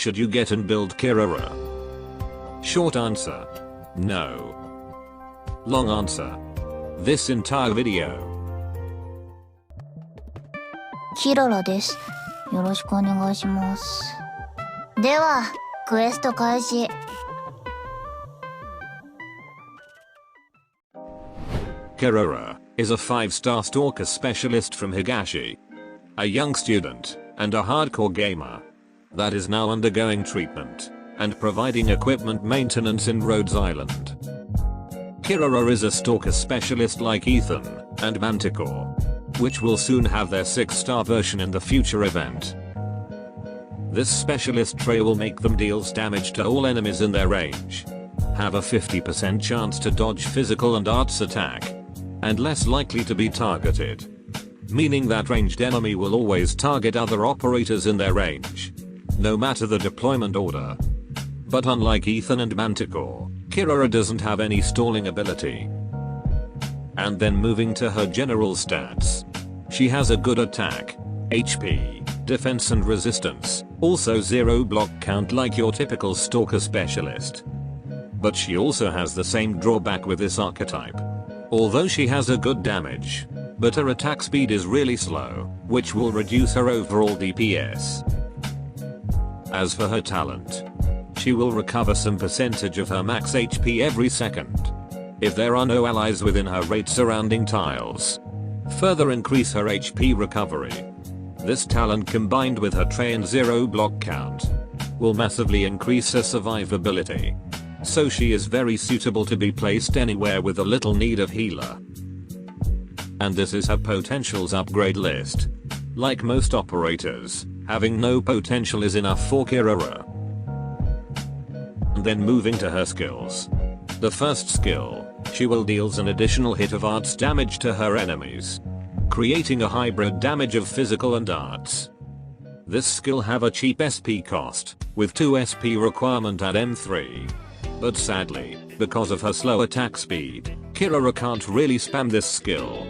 Should you get and build Kirara? Short answer. No. Long answer. This entire video. キララです。よろしくお願いします。では、クエスト開始。Kirara is a 5-star stalker specialist from Higashi. A young student and a hardcore gamer that is now undergoing treatment and providing equipment maintenance in Rhodes Island. Kirara is a stalker specialist like Ethan and Manticore, which will soon have their 6-star version in the future event. This specialist trait will make them deals damage to all enemies in their range, have a 50% chance to dodge physical and arts attack, and less likely to be targeted. Meaning that ranged enemy will always target other operators in their range, no matter the deployment order. But unlike Ethan and Manticore, Kirara doesn't have any stalling ability. And then moving to her general stats. She has a good attack, HP, defense and resistance, also 0 block count like your typical stalker specialist. But she also has the same drawback with this archetype. Although she has a good damage, but her attack speed is really slow, which will reduce her overall DPS. As for her talent, she will recover some percentage of her max HP every second, if there are no allies within her rate surrounding tiles. Further increase her HP recovery. This talent combined with her trait and 0 block count will massively increase her survivability. So she is very suitable to be placed anywhere with a little need of healer. And this is her potentials upgrade list. Like most operators, having no potential is enough for Kirara. And then moving to her skills. The first skill, she will deals an additional hit of arts damage to her enemies, creating a hybrid damage of physical and arts. This skill have a cheap SP cost, with 2 SP requirement at M3. But sadly, because of her slow attack speed, Kirara can't really spam this skill.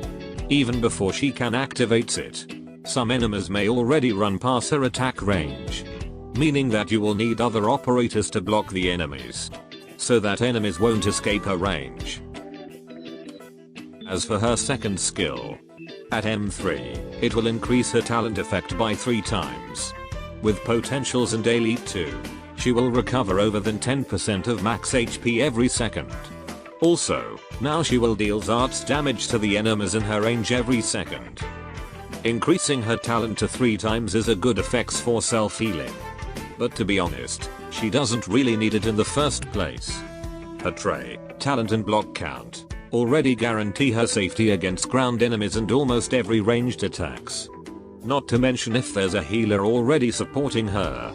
Even before she can activate it, some enemies may already run past her attack range. Meaning that you will need other operators to block the enemies, so that enemies won't escape her range. As for her second skill, at M3, it will increase her talent effect by 3 times. With potentials and Elite 2, she will recover over than 10% of max HP every second. Also, now she will deals arts damage to the enemies in her range every second. Increasing her talent to 3 times is a good effects for self-healing. But to be honest, she doesn't really need it in the first place. Her trait, talent and block count already guarantee her safety against ground enemies and almost every ranged attacks. Not to mention if there's a healer already supporting her.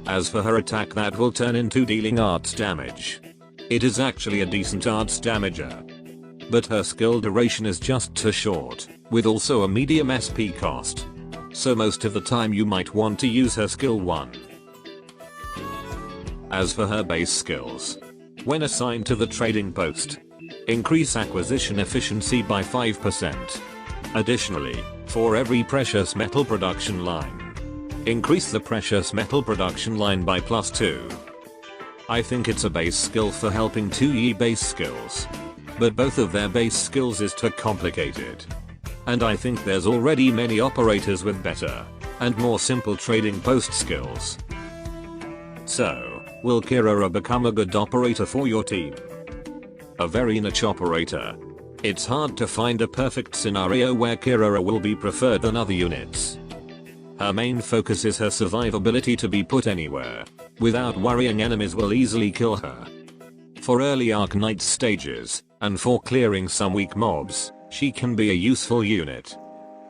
As for her attack, that will turn into dealing arts damage. It is actually a decent arts damager. But her skill duration is just too short, with also a medium SP cost. So most of the time you might want to use her skill 1. As for her base skills, when assigned to the trading post, increase acquisition efficiency by 5%. Additionally, for every precious metal production line, increase the precious metal production line by +2. I think it's a base skill for helping 2 base skills. But both of their base skills is too complicated. And I think there's already many operators with better and more simple trading post skills. So, will Kirara become a good operator for your team? A very niche operator. It's hard to find a perfect scenario where Kirara will be preferred than other units. Her main focus is her survivability to be put anywhere, without worrying enemies will easily kill her. For early Arknights stages, and for clearing some weak mobs, she can be a useful unit.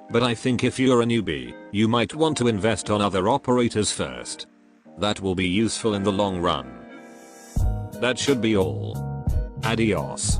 But I think if you're a newbie, you might want to invest on other operators first. That will be useful in the long run. That should be all. Adios.